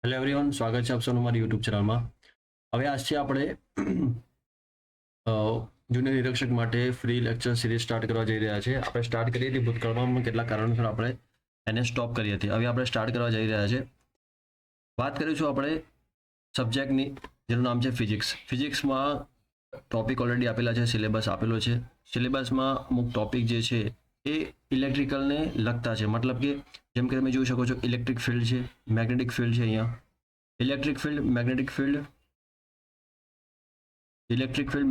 Hello everyone, સ્વાગત છે આપ સૌનું મારી યુટ્યુબ ચેનલમાં. હવે આજથી આપણે જુનિયર નિરીક્ષક માટે ફ્રી લેક્ચર સિરીઝ સ્ટાર્ટ કરવા જઈ રહ્યા છે. આપણે સ્ટાર્ટ કરી હતી ભૂતકાળમાં, કેટલાક કારણોસર આપણે એને સ્ટોપ કરી હતી. હવે આપણે સ્ટાર્ટ કરવા જઈ રહ્યા છે. વાત કરીશું આપણે સબ્જેક્ટની, જેનું નામ છે ફિઝિક્સ. ફિઝિક્સમાં ટોપિક ઓલરેડી આપેલા છે, સિલેબસ આપેલો છે. સિલેબસમાં અમુક ટોપિક જે છે એ ઇલેક્ટ્રિકલને લગતા છે. મતલબ કે જેમ કે તમે જોઈ શકો છો, ઇલેક્ટ્રિક ફિલ્ડ છે, મેગ્નેટિક ફિલ્ડ છે. અહીંયા electric field, magnetic field,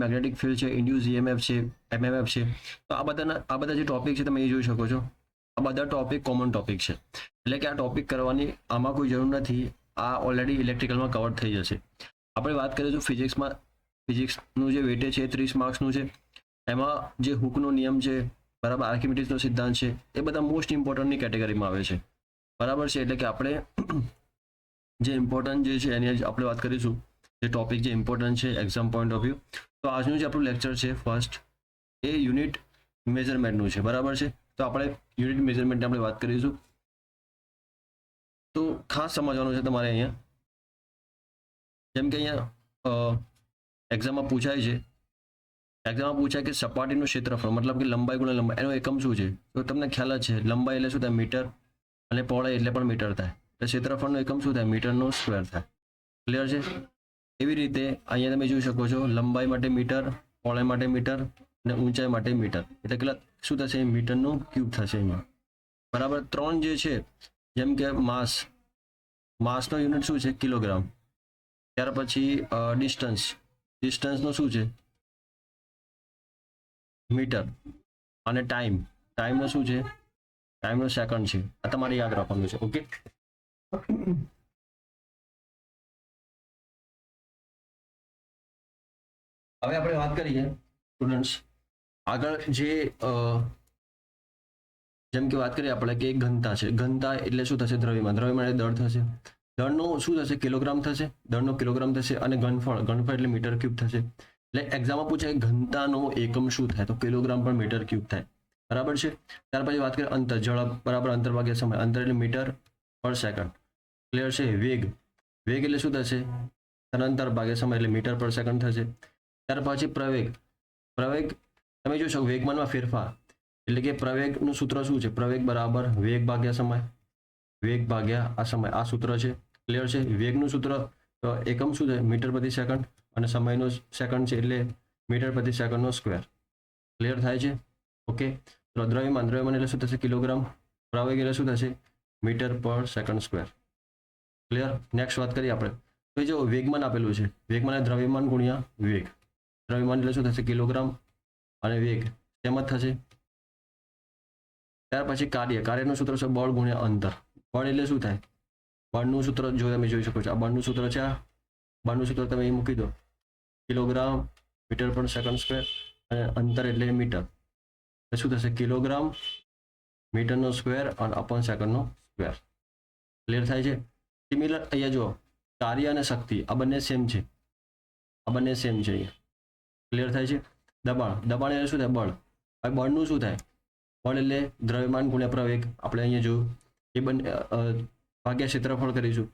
magnetic field છે, ઇન્ડ્યુસ ઈએમએફ છે, એમએમએફ છે. તો આ બધા જે ટોપિક છે તમે એ જોઈ શકો છો. આ બધા ટોપિક કોમન ટોપિક છે, એટલે કે આ ટોપિક કરવાની આમાં કોઈ જરૂર નથી. આ ઓલરેડી ઇલેક્ટ્રિકલમાં કવર થઈ જશે. આપણે વાત કરીશું ફિઝિક્સમાં. ફિઝિક્સનું જે વેટેજ છે એ 30 માર્ક્સનું છે. એમાં જે હુકનો નિયમ છે, બરાબર, આર્કિમિડીઝનો સિદ્ધાંત છે, એ બધા મોસ્ટ ઇમ્પોર્ટન્ટની કેટેગરીમાં આવે છે. બરાબર છે. એટલે કે આપણે જે ઇમ્પોર્ટન્ટ જે છે એની આપણે વાત કરીશું, જે ટોપિક જે ઇમ્પોર્ટન્ટ છે એક્ઝામ પોઈન્ટ ઓફ વ્યૂ. તો આજનું જે આપણું લેક્ચર છે ફર્સ્ટ, એ યુનિટ મેઝરમેન્ટનું છે. બરાબર છે. તો આપણે યુનિટ મેઝરમેન્ટની આપણે વાત કરીશું. તો ખાસ સમજવાનું છે તમારે અહીંયા, જેમ કે અહીંયા એક્ઝામમાં પૂછાય છે, કે સપાટીનું ક્ષેત્રફળ, મતલબ કે લંબાઈ ગુણ્યા લંબાઈ, એનો એકમ શું છે? તો તમને ખ્યાલ જ છે, લંબાઈ એટલે શું થાય? મીટર, અને પહોળાઈ એટલે પણ મીટર થાય. એટલે ક્ષેત્રફળનો એકમ શું થાય? મીટરનો સ્ક્વેર થાય. ક્લિયર છે? એવી રીતે અહીંયા તમે જોઈ શકો છો, લંબાઈ માટે મીટર, પહોળાઈ માટે મીટર અને ઊંચાઈ માટે મીટર. એટલે કેટલા શું થશે? મીટરનું ક્યુબ થશે અહીંયા. બરાબર. 3 જે છે, જેમ કે માસનો યુનિટ શું છે? કિલોગ્રામ. ત્યાર પછી ડિસ્ટન્સનો શું છે? મીટર. અને ટાઈમનો શું છે? ટાઈમનો સેકન્ડ છે. આ તમારે યાદ રાખવાનું છે. ઓકે. હવે આપણે વાત કરીએ સ્ટુડન્ટ્સ આગળ, જેમ કે વાત કરીએ આપણે કે ઘનતા છે. ઘનતા એટલે શું થશે? દ્રવ્યમાન. દ્રવ્યમાન એટલે દળ થશે. દળનું શું થશે? કિલોગ્રામ થશે. દળનો કિલોગ્રામ થશે. અને ઘનફળ એટલે મીટર ક્યુબ થશે. એટલે એક્ઝામમાં પૂછાય ઘનતાનો એકમ શું થાય? તો કિલોગ્રામ પર મીટર ક્યુબ થાય. બરાબર છે. ત્યાર પછી વાત કરીએ અંતર, ઝડપ, બરાબર, અંતર ભાગ્યા સમય. અંતર એટલે મીટર પર સેકન્ડ. ક્લિયર છે? વેગ એટલે શું થશે? સ્થળાંતર ભાગ્યા સમય એટલે મીટર પર સેકન્ડ થશે. ત્યાર પછી પ્રવેગ તમે જોશો વેગમાનમાં ફેરફાર, એટલે કે પ્રવેગનું સૂત્ર શું છે? પ્રવેગ બરાબર વેગ ભાગ્યા સમય. આ સમય, આ સૂત્ર છે. ક્લિયર છે? વેગનું સૂત્ર એકમ શું છે? મીટર પ્રતિ સેકન્ડ. અને સમયનો સેકન્ડ છે એટલે મીટર પ્રતિ સેકન્ડનો સ્ક્વેર. ક્લિયર થાય છે? ઓકે. તો દ્રવ્યમાન એટલે શું થશે? કિલોગ્રામ. પ્રવેગ એટલે શું થશે? મીટર પર સેકન્ડ સ્ક્વેર. ક્લિયર? નેક્સ્ટ વાત કરીએ આપણે. તો જો વેગમાન આપેલું છે, વેગમાન દ્રવ્યમાન ગુણ્યા વેગ. દ્રવ્યમાન એટલે શું થશે? કિલોગ્રામ. અને વેગ તેમ જ થશે. ત્યાર પછી કાર્યનું સૂત્ર છે બળ ગુણ્યા અંતર. બળ એટલે શું થાય? બળનું સૂત્ર જો તમે જોઈ શકો છો, આ બળનું સૂત્ર છે. આ બળનું સૂત્ર તમે અહીં મૂકી દો, કિલોગ્રામ મીટર પર સેકન્ડ સ્ક્વેર. અને અંતર એટલે મીટર. એટલે શું થશે? કિલોગ્રામ મીટરનો સ્ક્વેર અને અપોન સેકન્ડનો સ્ક્વેર. ક્લિયર થાય છે? સિમિલર અહીંયા જુઓ, કાર્ય અને શક્તિ આ બંને સેમ છે. અહીંયા ક્લિયર થાય છે? દબાણ એટલે શું થાય? બળ. હવે બળનું શું થાય? બળ એટલે દ્રવ્યમાન ગુણ્યા પ્રવેગ. આપણે અહીંયા જોયું એ બંને ભાગ્યા ક્ષેત્રફળ કરીશું.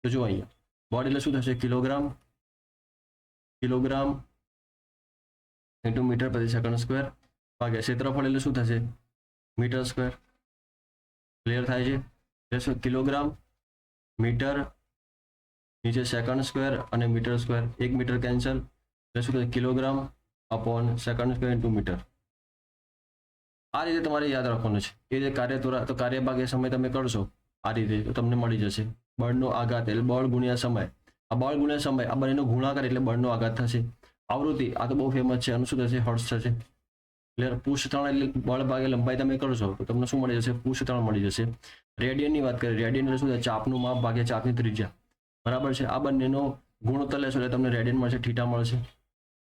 તો જો અહીંયા બળ એટલે શું થશે? કિલોગ્રામ ઇન્ટુ મીટર પ્રતિ સેકન્ડ સ્ક્વેર ભાગ્યા ક્ષેત્રફળ એટલે શું થશે? Metre square. ક્લિયર થાય છે? એટલે કિલોગ્રામ, મીટર, નીચે સેકન્ડ સ્ક્વેર અને મીટર સ્ક્વેર. 1 metre cancel. એટલે શું થશે? Kilogram upon second square into metre. આ રીતે તમારે યાદ રાખવાનું છે. એ રીતે કાર્ય ભાગ્યા સમય તમે કરશો આ રીતે, તો તમને મળી જશે. બળનો આઘાત એટલે બળ ગુણ્યા સમય. આ બળ ગુણ્યા સમય, આ બંનેનો ગુણાકાર એટલે બળનો આઘાત થશે. આવૃત્તિ આ તો બહુ ફેમસ છે. આનું શું થશે? હર્ટ્ઝ થશે. ક્લિયર? પૃષ્ઠતાણ એટલે બળ ભાગ્યા લંબાઈ તમે કરશો તો તમને શું મળી જશે? પૃષ્ઠતાણ મળી જશે. રેડિયનની વાત કરીએ, રેડિયન એટલે શું થાય? ચાપનું માપ ભાગ્યા ચાપની ત્રિજ્યા. બરાબર છે. આ બંનેનો ગુણોત્તર લેશો એટલે તમને રેડિયન મળશે, થીટા મળશે.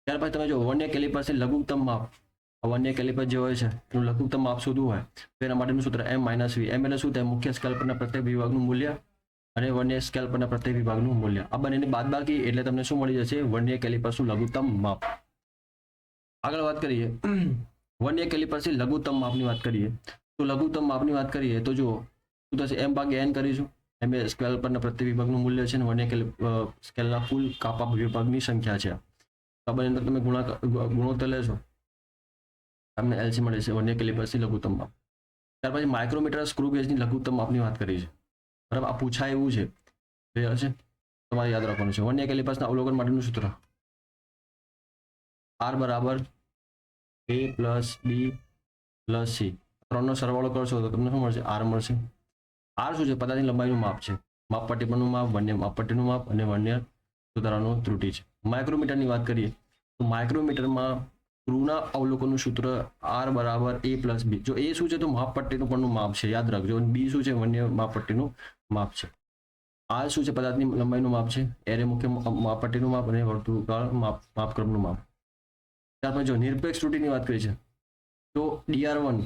ત્યાર પછી તમે જો વર્નિયર કેલિપર છે, લઘુત્તમ માપ. વર્નિયર કેલિપર જે હોય છે એનું લઘુત્તમ માપ શોધવું હોય તો એના માટેનું સૂત્ર M - V. M એટલે શું થાય? મુખ્ય સ્કેલ પરના પ્રત્યેક વિભાગનું મૂલ્ય અને વર્નિયર સ્કેલ પરના પ્રત્યેક વિભાગનું મૂલ્ય. આ બંનેની બાદબાકી એટલે તમને શું મળી જશે? વર્નિયર કેલિપર્સનું લઘુત્તમ માપ. આગળ વાત કરીએ વર્નિયર કેલિપર્સથી લઘુત્તમ માપની વાત કરીએ. તો લઘુત્તમ માપની વાત કરીએ તો જુઓ શું થશે? M/N કરીશું. એમ એ સ્કેલ પરના પ્રતિ વિભાગનું મૂલ્ય છે અને વર્નિયર સ્કેલના કુલ કાપા વિભાગની સંખ્યા છે. તો આ બંને તમે ગુણોત્તર લેશો તમને એલસી મળે છે વર્નિયર કેલિપર્સની લઘુત્તમ માપ. ત્યાર પછી માઇક્રોમીટર સ્ક્રૂ ગેજની લઘુત્તમ માપની વાત કરી છે. બરાબર, આ પૂછાય એવું છે, ક્લિયર છે, તમારે યાદ રાખવાનું છે. વર્નિયર કેલિપર્સના અવલોકન માટેનું સૂત્ર R બરાબર A plus B plus C. ત્રણનો સરવાળો કરશો તો તમને શું મળશે? R મળશે. R શું છે? પદાર્થની લંબાઈનું માપ છે. માપપટ્ટી પરનું માપ, વર્નિયર માપપટ્ટીનું માપ અને વર્નિયર સુધારાનો ત્રુટિ છે. માઇક્રોમીટરની વાત કરીએ તો માઇક્રોમીટરમાં સ્ક્રૂના અવલોકનનું સૂત્ર R બરાબર A પ્લસ B. જો A શું છે તો માપપટ્ટીનું પરનું માપ છે, યાદ રાખજો. અને B શું છે? વર્નિયર માપપટ્ટીનું માપ છે. R શું છે? પદાર્થની લંબાઈનું માપ છે. એરે મુખ્ય માપપટ્ટીનું માપ અને વર્તુળાકાર માપક્રમનું માપ. ત્યાર પછી જો નિરપેક્ષ ત્રુટિની વાત કરી છે તો DR1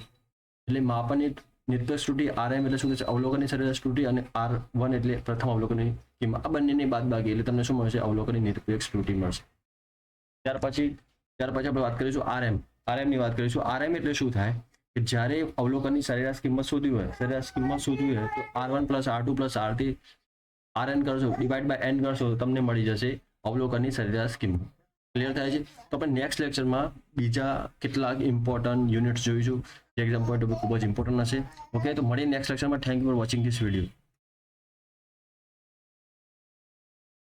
એટલે માપનની નિરપેક્ષ ત્રુટિ, RM એટલે શું છે? અવલોકનની સરેરાશ ત્રુટિ અને R1 એટલે પ્રથમ અવલોકનની કિંમત. આ બંનેની બાદબાકી એટલે તમને શું મળશે? અવલોકનની નિરપેક્ષ ત્રુટિ મળશે. ત્યાર પછી આપણે વાત કરીશું RM ની વાત કરીશું. RM એટલે શું થાય કે જ્યારે અવલોકનની સરેરાશ કિંમત શોધવી હોય તો R1 plus R2 plus R3 RN કરશો, ડિવાઈડ બાય N કરશો તો તમને મળી જશે અવલોકનની સરેરાશ કિંમત. ક્લિયર થાય છે? તો આપણે નેક્સ્ટ લેક્ચરમાં બીજા કેટલાક ઇમ્પોર્ટન્ટ યુનિટ્સ જોઈશું જે એક્ઝામ પોઈન્ટ ખૂબ જ ઇમ્પોર્ટન્ટ હશે. ઓકે, તો મળીએ નેક્સ્ટ લેક્ચરમાં. Thank you for watching this video.